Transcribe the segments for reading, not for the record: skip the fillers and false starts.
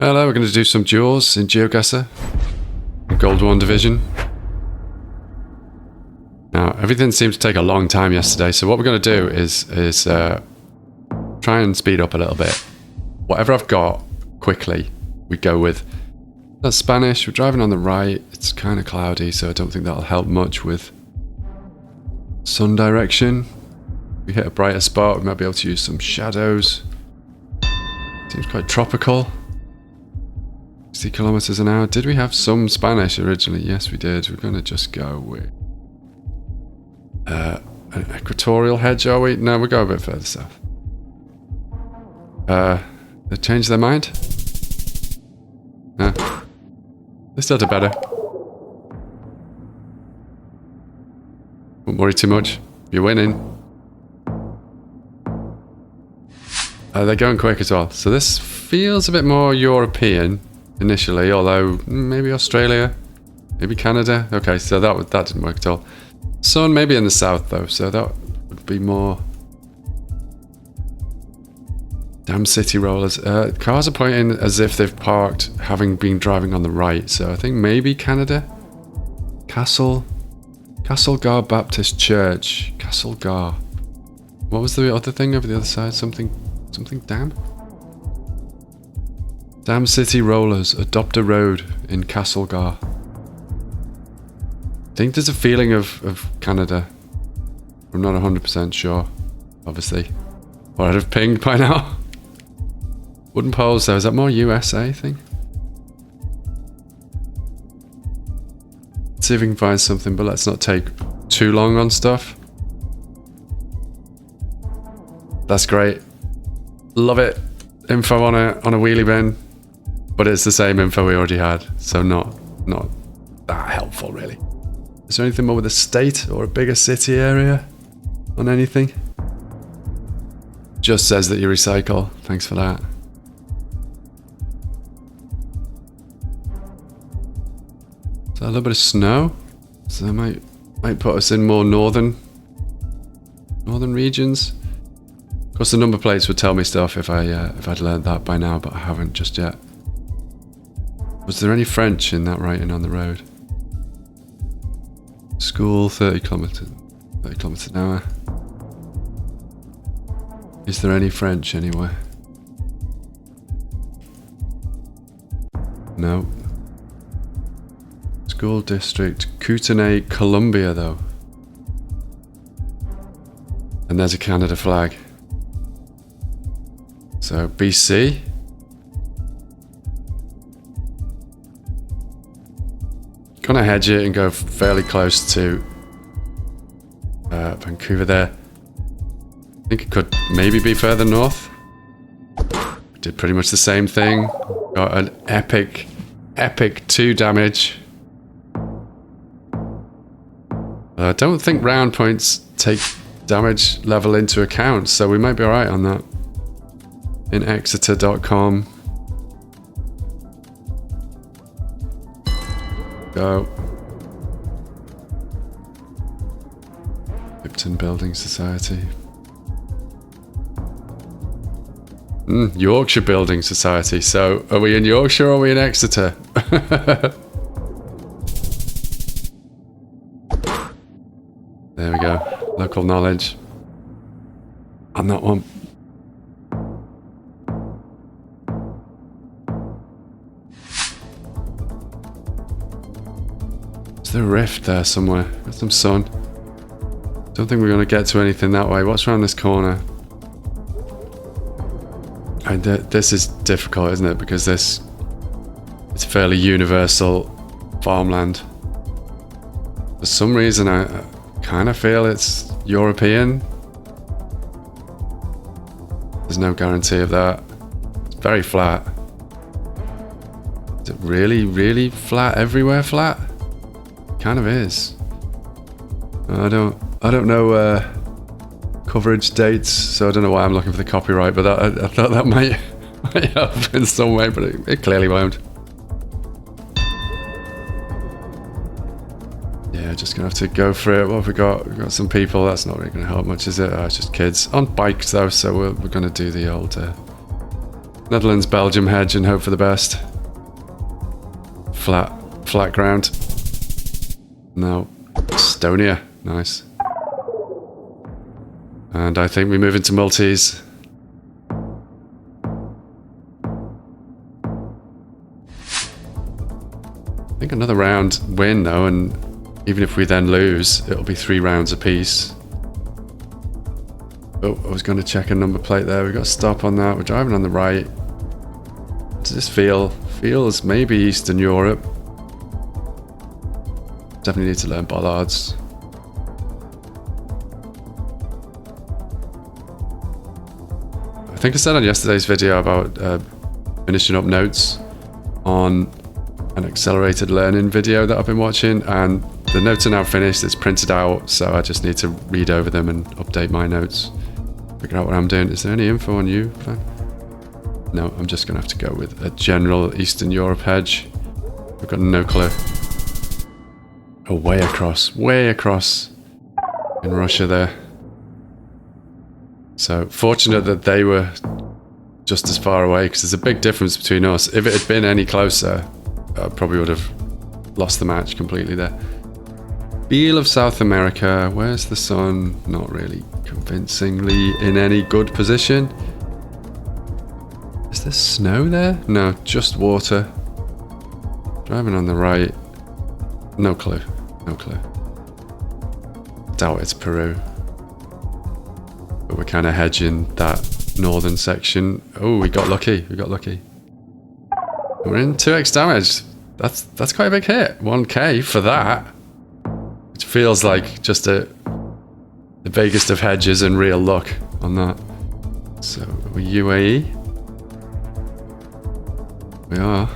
Hello, we're going to do some duels in GeoGuessr, Gold 1 division. Now, everything seemed to take a long time yesterday, so what we're going to do is try and speed up a little bit. Whatever I've got, quickly, we go with. That's Spanish, we're driving on the right, it's kind of cloudy, so I don't think that'll help much with sun direction. If we hit a brighter spot, we might be able to use some shadows. Seems quite tropical. 60 kilometers an hour. Did we have some Spanish originally? Yes, we did. We're going to just go with an equatorial hedge, are we? No, we'll go a bit further south. They changed their mind? No. They still did better. Won't worry too much. You're winning. They're going quick as well. So this feels a bit more European initially, although maybe Australia, maybe Canada. Okay, so that didn't work at all. Sun maybe in the south though, so that would be more. Damn city rollers. Cars are pointing as if they've parked, having been driving on the right. So I think maybe Canada. Castlegar Baptist Church. Castlegar. What was the other thing over the other side? Something damn. Damn city rollers, adopt a road in Castlegar. I think there's a feeling of Canada. I'm not 100% sure, obviously. Or I'd have pinged by now. Wooden poles though, is that more USA thing? Let's see if we can find something, but let's not take too long on stuff. That's great. Love it. Info on a wheelie bin. But it's the same info we already had, so not that helpful really. Is there anything more with a state or a bigger city area on anything? Just says that you recycle. Thanks for that. So a little bit of snow, so that might put us in more northern regions. Of course, the number plates would tell me stuff if I'd learned that by now, but I haven't just yet. Was there any French in that writing on the road? School, 30 kilometers an hour. Is there any French anywhere? No. School district, Kootenay, Columbia though. And there's a Canada flag. So BC. Gonna hedge it and go fairly close to Vancouver there. I think it could maybe be further north. Did pretty much the same thing. Got an epic 2 damage. I don't think round points take damage level into account, so we might be alright on that. In Exeter.com. Go. Lipton Building Society. Yorkshire Building Society. So, are we in Yorkshire or are we in Exeter? There we go. Local knowledge. On that one. Is there a rift there somewhere? Got some sun. Don't think we're going to get to anything that way. What's around this corner? And this is difficult, isn't it? Because it's fairly universal farmland. For some reason, I kind of feel it's European. There's no guarantee of that. It's very flat. Is it really flat? Everywhere flat? Kind of is. I don't know coverage dates, so I don't know why I'm looking for the copyright, but I thought that might help in some way, but it clearly won't. Yeah, just gonna have to go for it. What have we got? We've got some people. That's not really gonna help much, is it? Oh, it's just kids on bikes though, so we're gonna do the old Netherlands, Belgium hedge and hope for the best. Flat ground. No. Estonia. Nice. And I think we move into multis. I think another round win though, and even if we then lose, it'll be 3 rounds apiece. Oh, I was going to check a number plate there. We've got to stop on that. We're driving on the right. Does this feel? Feels maybe Eastern Europe. Definitely need to learn bollards. I think I said on yesterday's video about finishing up notes on an accelerated learning video that I've been watching, and the notes are now finished. It's printed out, so I just need to read over them and update my notes, figure out what I'm doing. Is there any info on you, Van? No, I'm just gonna have to go with a general Eastern Europe hedge. I've got no clue. Oh, way across in Russia there. So fortunate that they were just as far away, because there's a big difference between us. If it had been any closer, I probably would have lost the match completely there. Feel of South America. Where's the sun? Not really convincingly in any good position. Is there snow there? No, just water. Driving on the right. No clue. No clue. Doubt it's Peru. But we're kind of hedging that northern section. Oh, we got lucky. We got lucky. We're in 2x damage. That's quite a big hit. 1k for that. Which feels like just the vaguest of hedges and real luck on that. So, are we UAE? We are.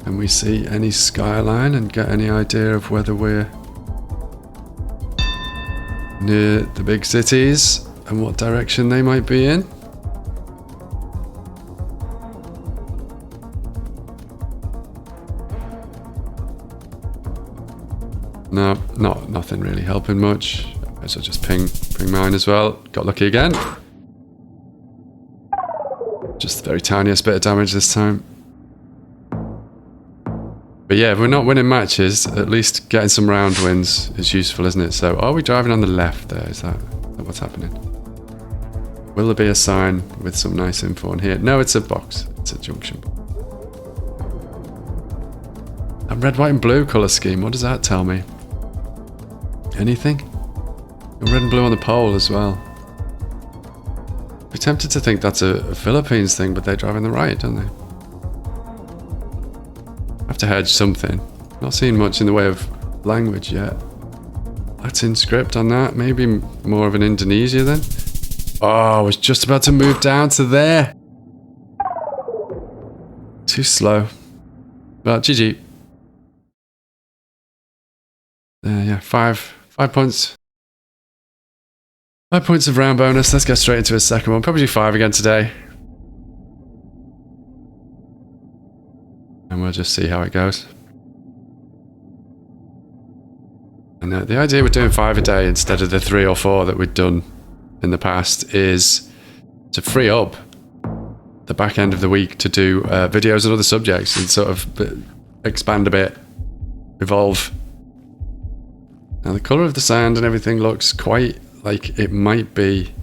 Can we see any skyline and get any idea of whether we're near the big cities and what direction they might be in? No, nothing really helping much. I should just ping mine as well. Got lucky again. Just the very tiniest bit of damage this time. But yeah, if we're not winning matches, at least getting some round wins is useful, isn't it? So are we driving on the left there? Is that what's happening? Will there be a sign with some nice info on here? No, it's a box. It's a junction. A red, white and blue colour scheme. What does that tell me? Anything? Red and blue on the pole as well. We're tempted to think that's a Philippines thing, but they drive on the right, don't they? Have to hedge something. Not seeing much in the way of language yet. Latin script on that. Maybe more of an Indonesia then. Oh, I was just about to move down to there. Too slow. Well, GG. Yeah, 5 points. 5 points of round bonus. Let's get straight into a second one. Probably do 5 again today. And we'll just see how it goes. And the idea we're doing 5 a day instead of the 3 or 4 that we'd done in the past is to free up the back end of the week to do videos on other subjects and sort of expand a bit, evolve. Now the colour of the sand and everything looks quite like it might be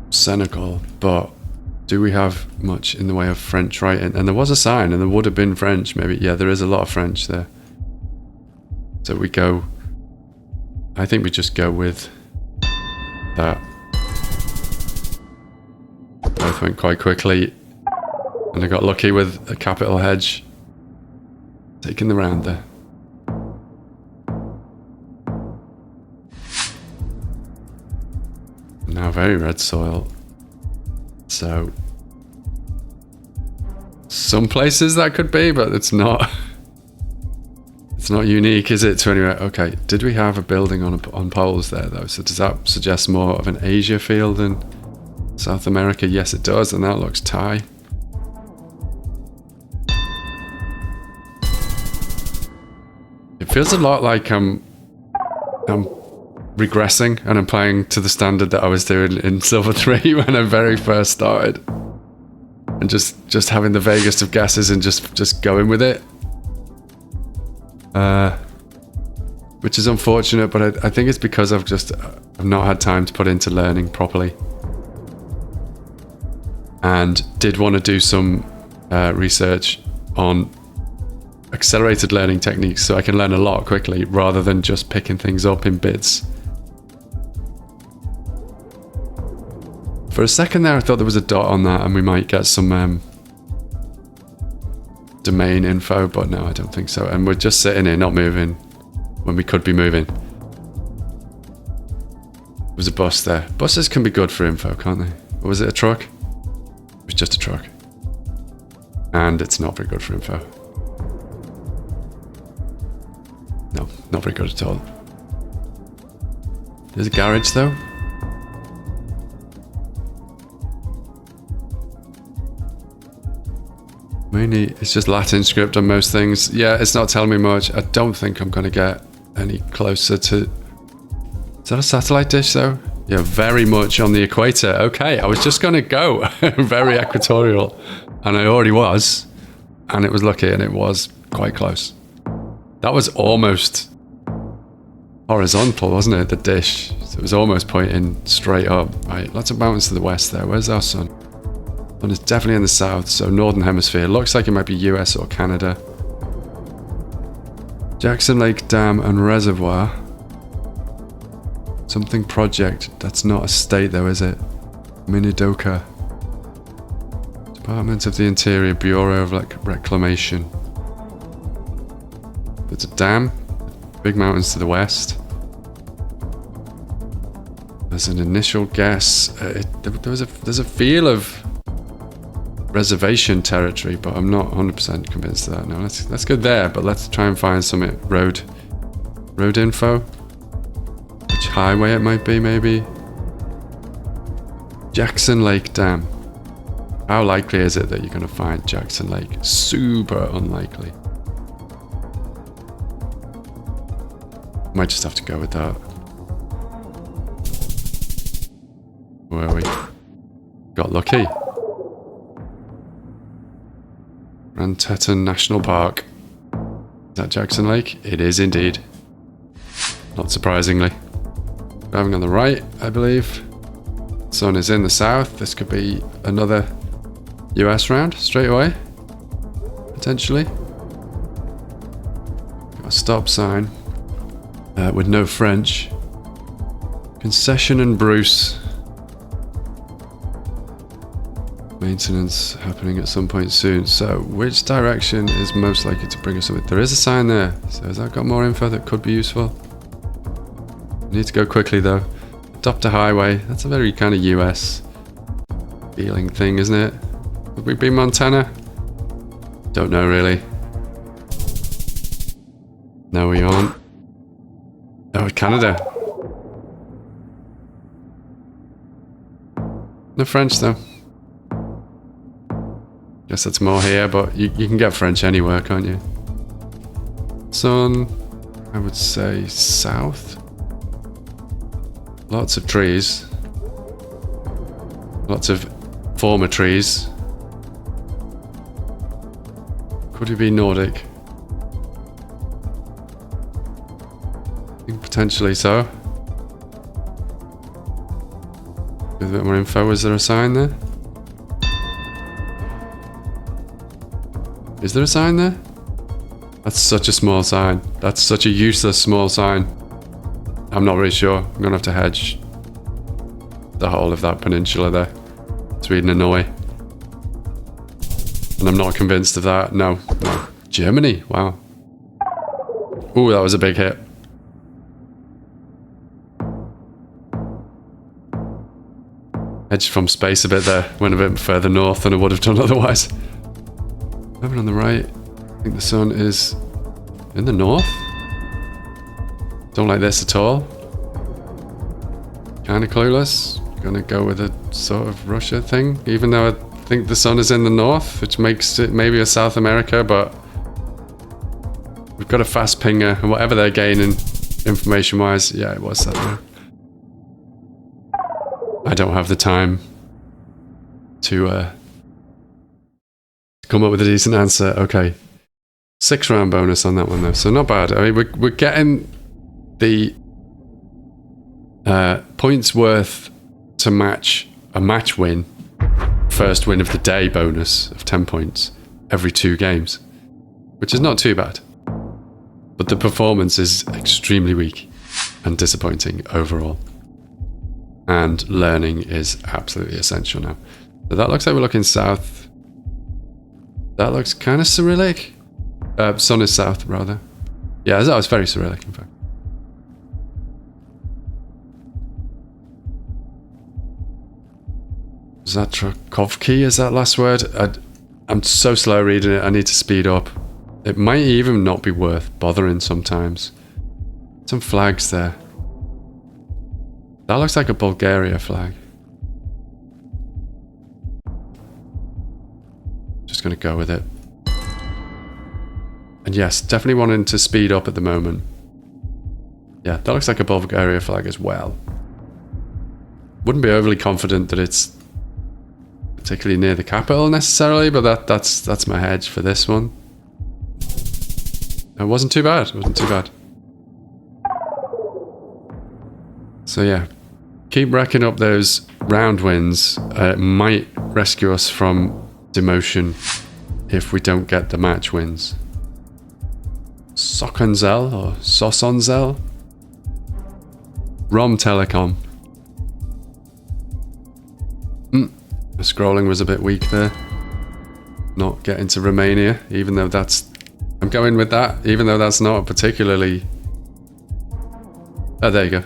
Senegal, but do we have much in the way of French writing? And there was a sign and there would have been French maybe. Yeah, there is a lot of French there. So we go, I think we just go with that. Both went quite quickly and I got lucky with a capital hedge. Taking the round there. Now very red soil. So some places that could be, but it's not. It's not unique, is it? To anywhere. Okay, did we have a building on poles there though? So does that suggest more of an Asia feel than South America? Yes, it does, and that looks Thai. It feels a lot like I'm regressing and I'm playing to the standard that I was doing in Silver 3 when I very first started. And just having the vaguest of guesses and just going with it. Which is unfortunate, but I think it's because I've not had time to put into learning properly. And did want to do some research on accelerated learning techniques so I can learn a lot quickly rather than just picking things up in bits. For a second there I thought there was a dot on that and we might get some domain info, but no, I don't think so. And we're just sitting here not moving when we could be moving. There was a bus there. Buses can be good for info, can't they? Or was it a truck? It was just a truck. And it's not very good for info. No, not very good at all. There's a garage though. Mainly, it's just Latin script on most things. Yeah, it's not telling me much. I don't think I'm going to get any closer to... Is that a satellite dish though? Yeah, very much on the equator. Okay, I was just going to go very equatorial. And I already was. And it was lucky and it was quite close. That was almost horizontal, wasn't it? The dish. So it was almost pointing straight up. Right, lots of mountains to the west there. Where's our sun? Sun is definitely in the south, so northern hemisphere. Looks like it might be US or Canada. Jackson Lake Dam and Reservoir. Something project. That's not a state though, is it? Minidoka. Department of the Interior, Bureau of Reclamation. There's a dam. Big mountains to the west. There's an initial guess. There's a feel of reservation territory, but I'm not 100% convinced of that. No, let's go there, but let's try and find some road info. Which highway it might be, maybe. Jackson Lake Dam. How likely is it that you're going to find Jackson Lake? Super unlikely. Might just have to go with that. Where are we? Got lucky. Grand Teton National Park. Is that Jackson Lake? It is indeed. Not surprisingly. Driving on the right, I believe. Sun is in the south. This could be another US round straight away. Potentially. Got a stop sign. With no French. Concession and Bruce. Maintenance happening at some point soon. So, which direction is most likely to bring us something? There is a sign there. So, has that got more info that could be useful? Need to go quickly though. Adopt a highway. That's a very kind of US feeling thing, isn't it? Would we be Montana? Don't know really. No, we aren't. Oh, Canada. No French though. Guess that's more here, but you can get French anywhere, can't you? Sun, I would say south. Lots of trees. Lots of former trees. Could it be Nordic? I think potentially so. With a bit more info, is there a sign there? Is there a sign there? That's such a small sign. That's such a useless small sign. I'm not really sure. I'm gonna have to hedge the whole of that peninsula there. Sweden and Norway. And I'm not convinced of that. No. Germany. Wow. Ooh, that was a big hit. Edged from space a bit there. Went a bit further north than I would have done otherwise. Over on the right. I think the sun is in the north. Don't like this at all. Kind of clueless. Gonna go with a sort of Russia thing. Even though I think the sun is in the north, which makes it maybe a South America, but we've got a fast pinger, and whatever they're gaining information wise. Yeah, it was that there. I don't have the time to come up with a decent answer. Okay. 6 round bonus on that one though, so not bad. I mean, we're getting the points worth to match a match win, first win of the day bonus of 10 points every 2 games, which is not too bad. But the performance is extremely weak and disappointing overall. And learning is absolutely essential now. So that looks like we're looking south. That looks kind of Cyrillic. Sun is south, rather. Yeah, that was very Cyrillic, in fact. Zatrakovki is that last word? I'm so slow reading it, I need to speed up. It might even not be worth bothering sometimes. Some flags there. That looks like a Bulgaria flag. Just gonna go with it. And yes, definitely wanting to speed up at the moment. Yeah, that looks like a Bulgaria flag as well. Wouldn't be overly confident that it's particularly near the capital necessarily, but that's my hedge for this one. It wasn't too bad. It wasn't too bad. So yeah, keep racking up those round wins. It might rescue us from demotion if we don't get the match wins. Sokonzel or Sosonzel? Rom Telecom. The scrolling was a bit weak there. Not getting to Romania, even though that's... I'm going with that, even though that's not particularly... Oh, there you go.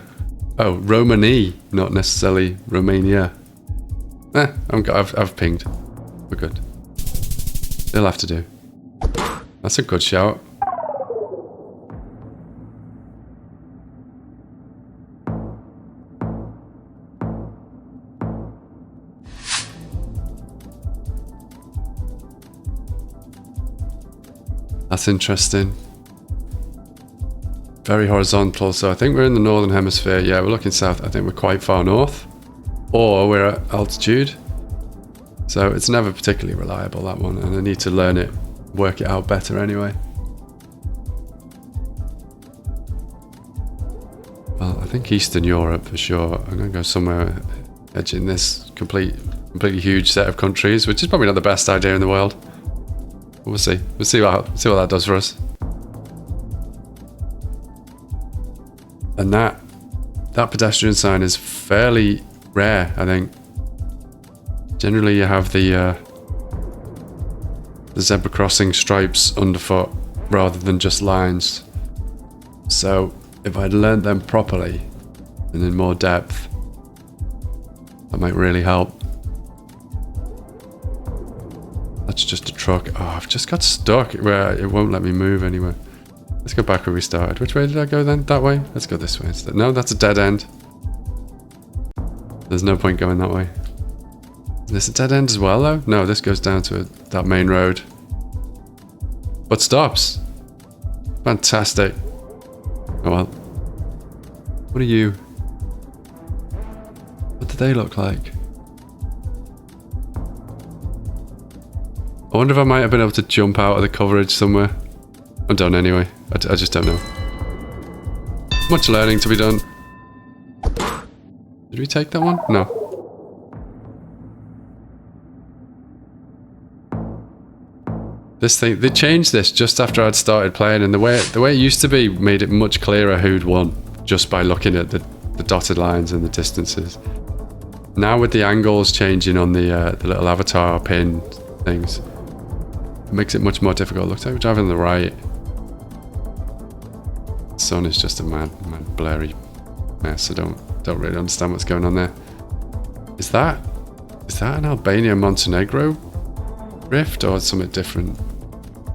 Oh, Romani, not necessarily Romania. I've pinged. We're good. They'll have to do. That's a good shout. That's interesting. Very horizontal, so I think we're in the northern hemisphere. Yeah, we're looking south. I think we're quite far north. Or we're at altitude. So it's never particularly reliable, that one, and I need to learn it, work it out better anyway. Well, I think Eastern Europe for sure. I'm going to go somewhere edging this completely huge set of countries, which is probably not the best idea in the world. We'll see. We'll see what that does for us. And that pedestrian sign is fairly rare, I think. Generally, you have the zebra crossing stripes underfoot rather than just lines. So, if I'd learned them properly and in more depth, that might really help. That's just a truck. Oh, I've just got stuck where it won't let me move anywhere. Let's go back where we started. Which way did I go then? That way? Let's go this way instead. No, that's a dead end. There's no point going that way. Is this a dead end as well though? No, this goes down to that main road. But stops. Fantastic. Oh well. What are you? What do they look like? I wonder if I might have been able to jump out of the coverage somewhere. I'm done anyway. I just don't know. Much learning to be done. Did we take that one? No. This thing, they changed this just after I'd started playing, and the way it used to be made it much clearer who'd won just by looking at the dotted lines and the distances. Now with the angles changing on the little avatar pin things, it makes it much more difficult. Looks like we're driving on the right. The sun is just a mad blurry mess. I don't really understand what's going on there. Is that an Albania-Montenegro rift or something different?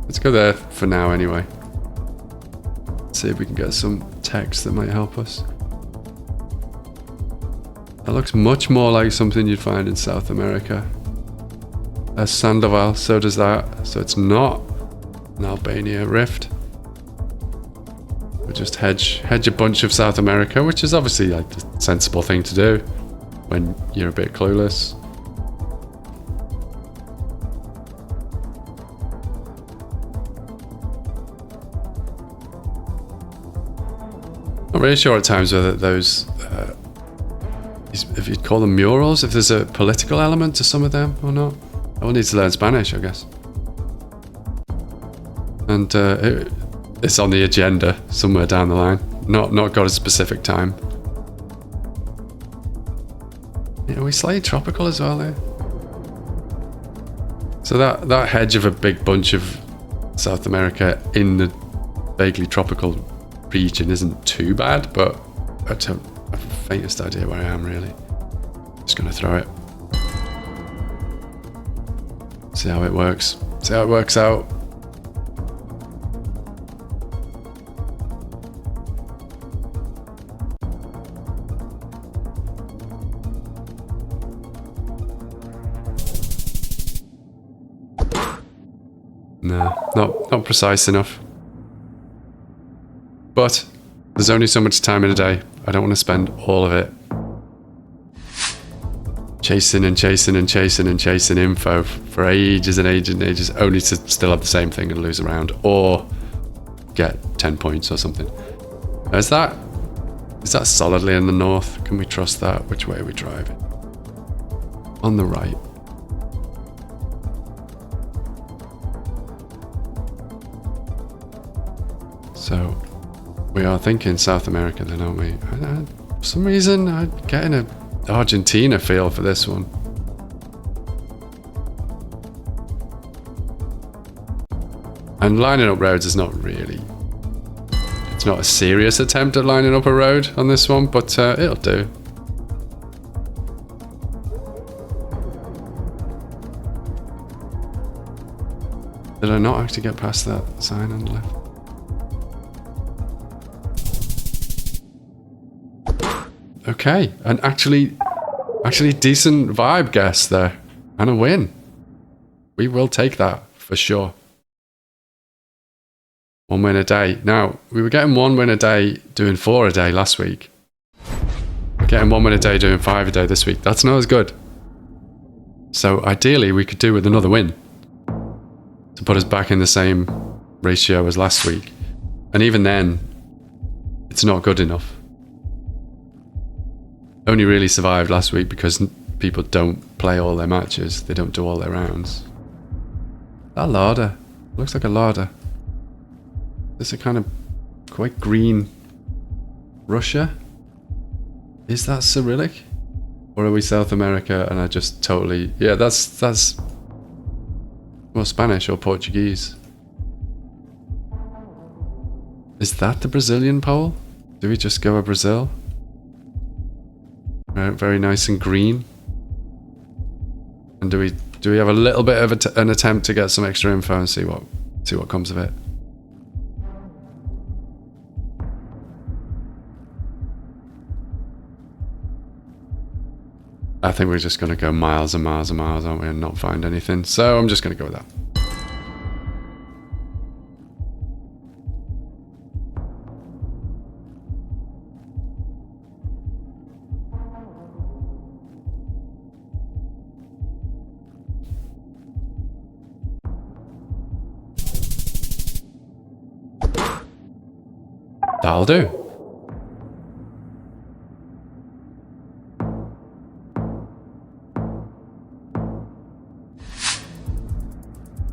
Let's go there for now anyway. Let's see if we can get some text that might help us. That looks much more like something you'd find in South America. Sandoval, so does that. So it's not an Albania rift. just hedge a bunch of South America, which is obviously like the sensible thing to do when you're a bit clueless. Not really sure at times whether those, if you'd call them murals, if there's a political element to some of them or not. I will need to learn Spanish, I guess. And it's on the agenda somewhere down the line. Not got a specific time. Yeah, we slightly tropical as well there. So that hedge of a big bunch of South America in the vaguely tropical region isn't too bad, but I don't have the faintest idea where I am really. Just gonna throw it. See how it works. See how it works out. No, not precise enough. But there's only so much time in a day. I don't want to spend all of it chasing and chasing and chasing and chasing info for ages and ages and ages, only to still have the same thing and lose a round or get 10 points or something. Is that solidly in the north? Can we trust that? Which way are we driving? On the right. So we are thinking South America then, aren't we? For some reason, I'm getting a Argentina feel for this one. And lining up roads is not really... It's not a serious attempt at lining up a road on this one, but it'll do. Did I not actually get past that sign on the left? Okay, and actually decent vibe guess there, and a win. We will take that for sure. 1 win a day. Now, we were getting 1 win a day doing 4 a day last week. We're getting 1 win a day doing 5 a day this week. That's not as good. So ideally, we could do with another win to put us back in the same ratio as last week. And even then, it's not good enough. Only really survived last week because people don't play all their matches. They don't do all their rounds. That larder. Looks like a larder. It's a kind of quite green Russia. Is that Cyrillic? Or are we South America and I just totally... Yeah, that's... Well, Spanish or Portuguese. Is that the Brazilian pole? Do we just go a Brazil? Very nice and green. And do we have a little bit of an attempt to get some extra info and see what comes of it? I think we're just going to go miles and miles and miles, aren't we, and not find anything. So I'm just going to go with that. That'll do.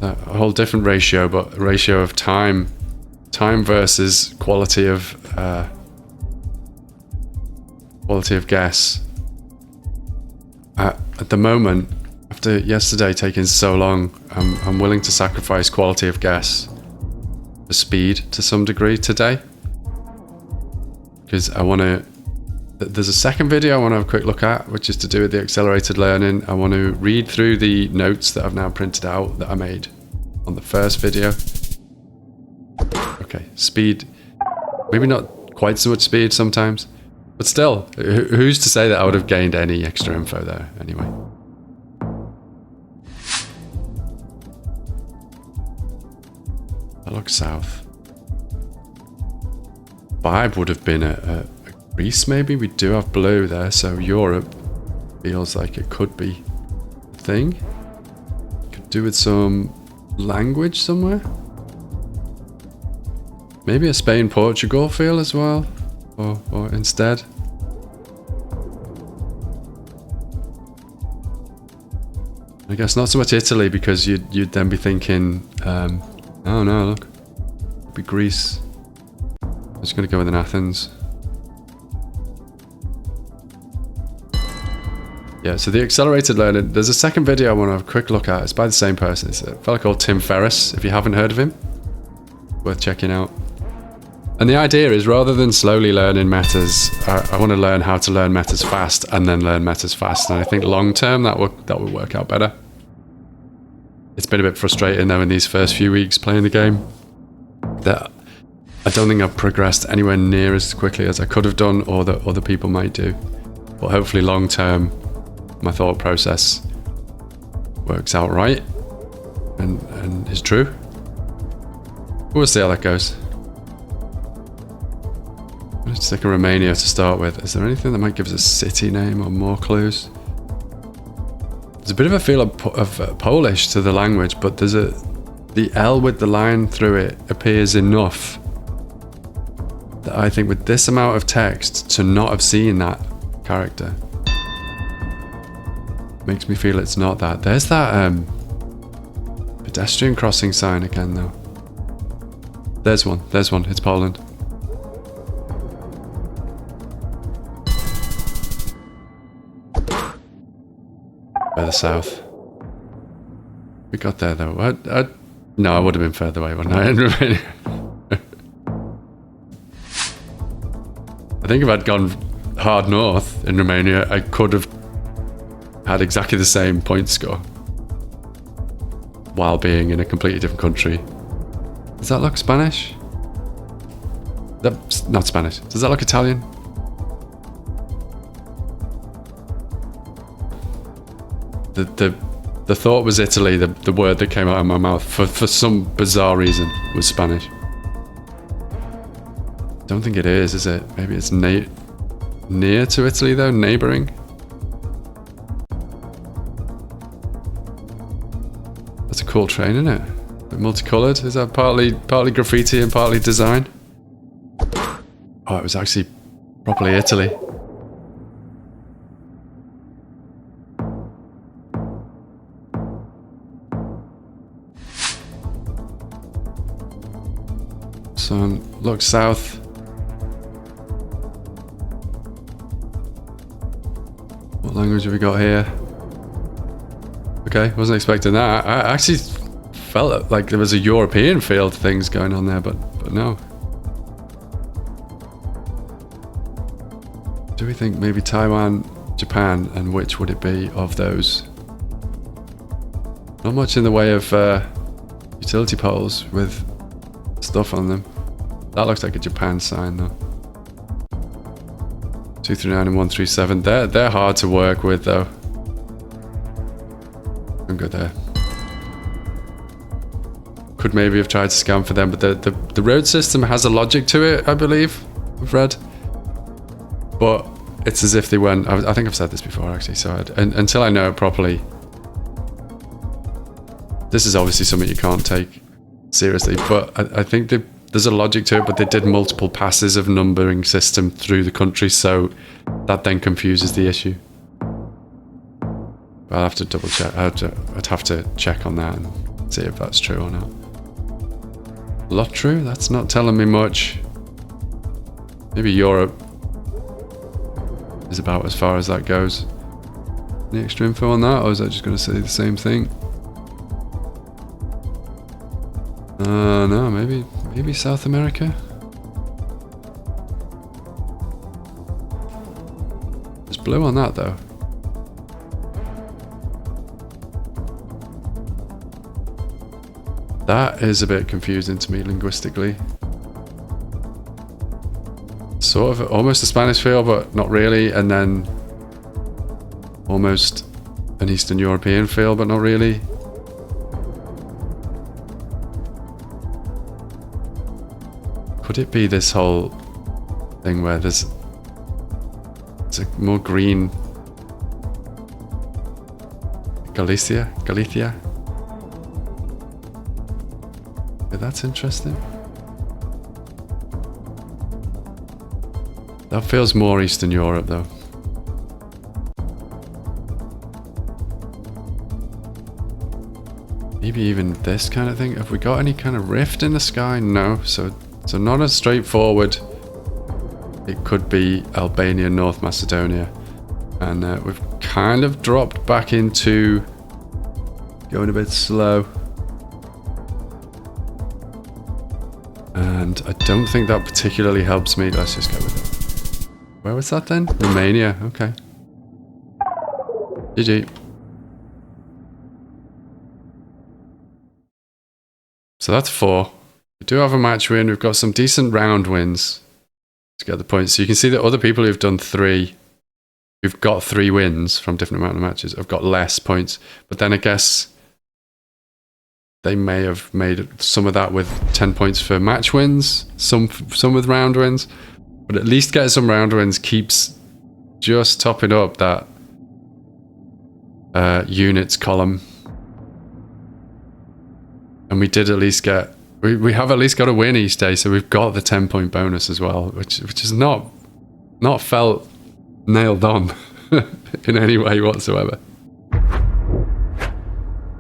A whole different ratio, but a ratio of time versus quality of guess. At the moment, after yesterday taking so long, I'm willing to sacrifice quality of guess for speed to some degree today. Because I want to... There's a second video I want to have a quick look at, which is to do with the accelerated learning. I want to read through the notes that I've now printed out that I made on the first video. Okay, speed. Maybe not quite so much speed sometimes, but still, who's to say that I would have gained any extra info there anyway? I look south. vibe would have been a Greece maybe. We do have blue there, so Europe feels like it could be a thing. Could do with some language somewhere. Maybe a Spain-Portugal feel as well, or instead. I guess not so much Italy, because you'd then be thinking, oh no, look, it'd be Greece. I'm just gonna go with an Athens. Yeah, so the accelerated learning, there's a second video I want to have a quick look at. It's by the same person. It's a fellow called Tim Ferriss. If you haven't heard of him, worth checking out. And the idea is, rather than slowly learning metas, I want to learn how to learn metas fast and then learn metas fast. And I think long term that would work out better. It's been a bit frustrating though in these first few weeks playing the game, that I don't think I've progressed anywhere near as quickly as I could have done, or that other people might do. But hopefully long term, my thought process works out right and is true. We'll see how that goes. Let's stick a Romania to start with. Is there anything that might give us a city name or more clues? There's a bit of a feel of Polish to the language, but there's the L with the line through it appears enough that I think with this amount of text to not have seen that character makes me feel it's not that. There's that pedestrian crossing sign again though. There's one, it's Poland. Further south. We got there though. No, I would have been further away, wouldn't I? In Romania. I think if I'd gone hard north in Romania, I could have had exactly the same point score while being in a completely different country. Does that look Spanish? That's not Spanish. Does that look Italian? The thought was Italy. The word that came out of my mouth for some bizarre reason was Spanish. Don't think it is it? Maybe it's near to Italy though, neighboring. That's a cool train, isn't it? A bit multicolored. Is that partly graffiti and partly design? Oh, it was actually properly Italy. So look south. What language have we got here? Okay, wasn't expecting that. I actually felt like there was a European feel to things going on there, but no. Do we think maybe Taiwan, Japan, and which would it be of those? Not much in the way of utility poles with stuff on them. That looks like a Japan sign though. 239 and 137. They're hard to work with though. I'm good there. Could maybe have tried to scan for them, but the road system has a logic to it, I believe. I've read. But it's as if they went. I think I've said this before actually. So until I know it properly, this is obviously something you can't take seriously. But I think there's a logic to it. But they did multiple passes of numbering system through the country, so that then confuses the issue. But I'll have to double check. I'd have to check on that and see if that's true or not. Not true. That's not telling me much. Maybe Europe is about as far as that goes. Any extra info on that, or is that just going to say the same thing? No, maybe South America. There's blue on that though. That is a bit confusing to me linguistically. Sort of almost a Spanish feel, but not really, and then almost an Eastern European feel, but not really. Could it be this whole thing where there's a more green Galicia. Yeah, that's interesting. That feels more Eastern Europe though. Maybe even this kind of thing. Have we got any kind of rift in the sky? No. So not as straightforward. It could be Albania, North Macedonia. And we've kind of dropped back into going a bit slow. And I don't think that particularly helps me. Let's just go with it. Where was that then? Romania. Okay. GG. So that's 4. We do have a match win. We've got some decent round wins to get the points. So you can see that other people who've done 3, who've got 3 wins from different amount of matches, have got less points. But then I guess they may have made some of that with 10 points for match wins, some with round wins. But at least getting some round wins keeps just topping up that units column. And we did at least get, we have at least got a win each day, so we've got the 10-point bonus as well, which is not felt nailed on in any way whatsoever.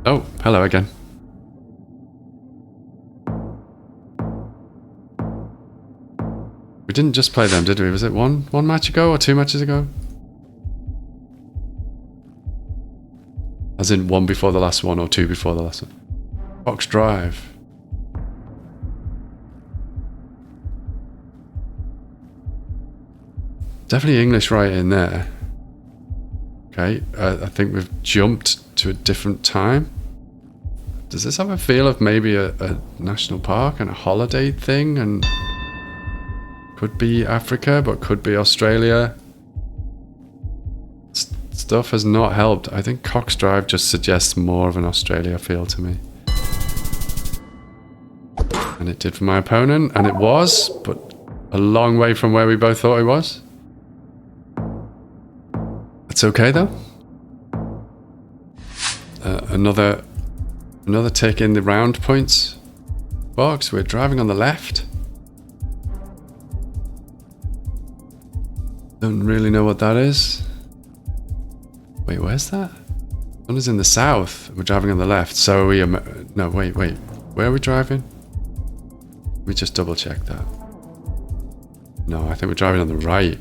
Oh, hello again. We didn't just play them, did we? Was it one match ago or 2 matches ago? As in 1 before the last one or 2 before the last one? Fox Drive. Definitely English right in there. Okay, I think we've jumped to a different time. Does this have a feel of maybe a national park and a holiday thing? And could be Africa, but could be Australia. Stuff has not helped. I think Cox Drive just suggests more of an Australia feel to me. And it did for my opponent, and it was, but a long way from where we both thought it was. That's okay though. Another tick in the round points box. We're driving on the left. Don't really know what that is. Wait, where's that? One is in the south. We're driving on the left. So we no, wait. Where are we driving? Let me just double check that. No, I think we're driving on the right.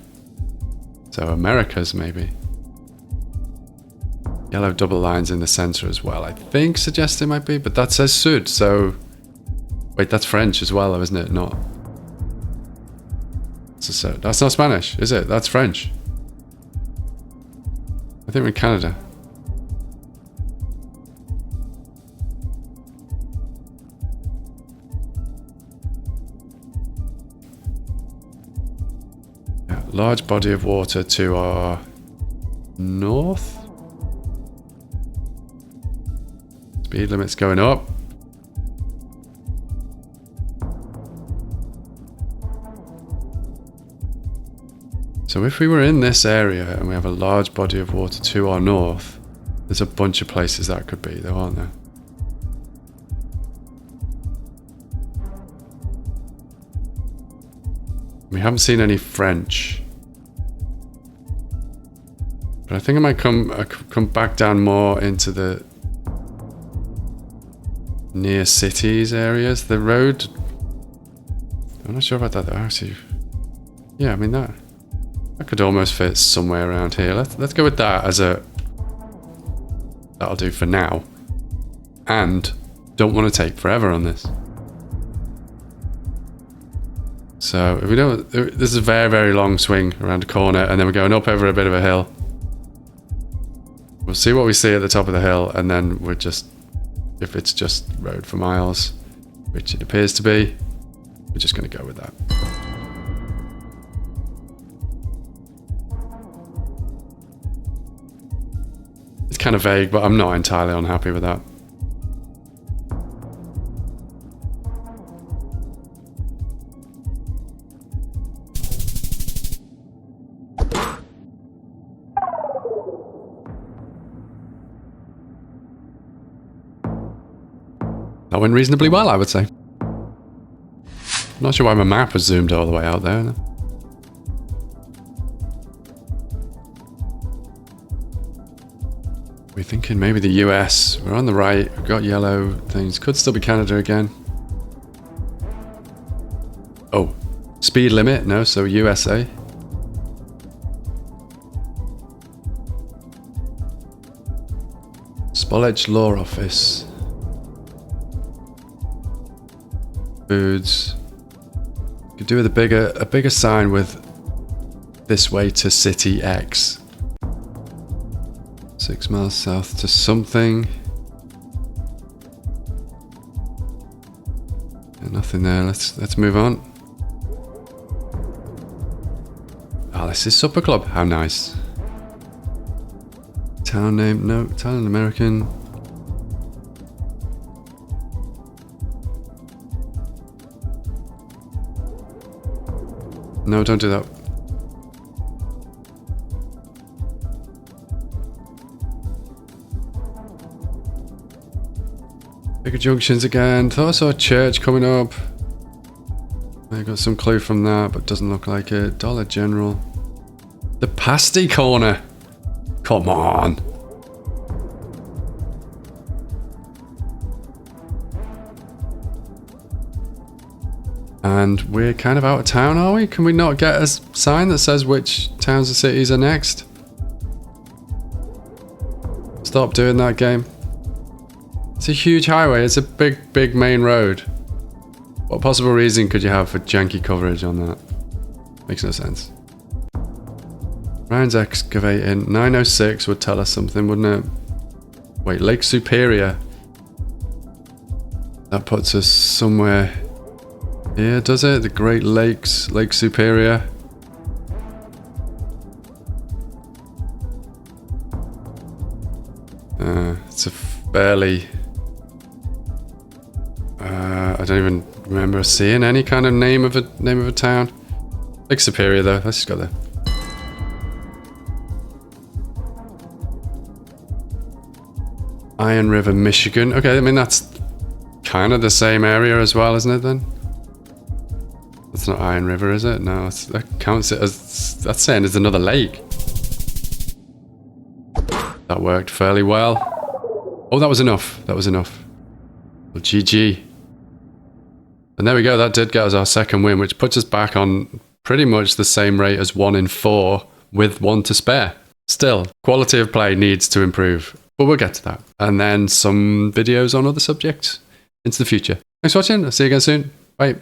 So Americas maybe. Yellow double lines in the center as well. I think suggests it might be, but that says Sud. So wait, that's French as well, isn't it? Not. So that's not Spanish, is it? That's French. I think we're in Canada. Yeah, large body of water to our north. Speed limit's going up. So if we were in this area and we have a large body of water to our north, there's a bunch of places that could be though, aren't there? We haven't seen any French. But I think I might come back down more into the near cities areas. The road, I'm not sure about that though, actually. Yeah, I mean that could almost fit somewhere around here. Let's go with that as a, that'll do for now. And don't want to take forever on this. So if we don't, this is a very, very long swing around a corner, and then we're going up over a bit of a hill. We'll see what we see at the top of the hill, and then we're just, if it's just road for miles, which it appears to be, we're just going to go with that. It's kind of vague, but I'm not entirely unhappy with that. That went reasonably well, I would say. Not sure why my map was zoomed all the way out there. We're thinking maybe the US. We're on the right. We've got yellow things. Could still be Canada again. Oh, speed limit? No, so USA. Spollage Law Office. Foods. Could do with a bigger sign with this way to City X. 6 miles south to something. Yeah, nothing there. Let's move on. Oh, this is Supper Club. How nice. Town name? No, Italian American. No, don't do that. Bigger junctions again. Thought I saw a church coming up. I got some clue from that, but doesn't look like it. Dollar General. The pasty corner. Come on. And we're kind of out of town, are we? Can we not get a sign that says which towns and cities are next? Stop doing that, game. It's a huge highway. It's a big main road. What possible reason could you have for janky coverage on that? Makes no sense. Ryan's excavating. 906 would tell us something, wouldn't it? Wait, Lake Superior. That puts us somewhere here, does it? The Great Lakes, Lake Superior. It's a fairly... I don't even remember seeing any kind of name of a town. Lake Superior though, let's just go there. Iron River, Michigan. Okay, I mean that's kind of the same area as well, isn't it then? That's not Iron River, is it? No, that counts it as... That's saying it's another lake. That worked fairly well. Oh, that was enough. That was enough. Well, GG. And there we go. That did get us our second win, which puts us back on pretty much the same rate as 1 in 4 with 1 to spare. Still, quality of play needs to improve, but we'll get to that. And then some videos on other subjects into the future. Thanks for watching. I'll see you again soon. Bye.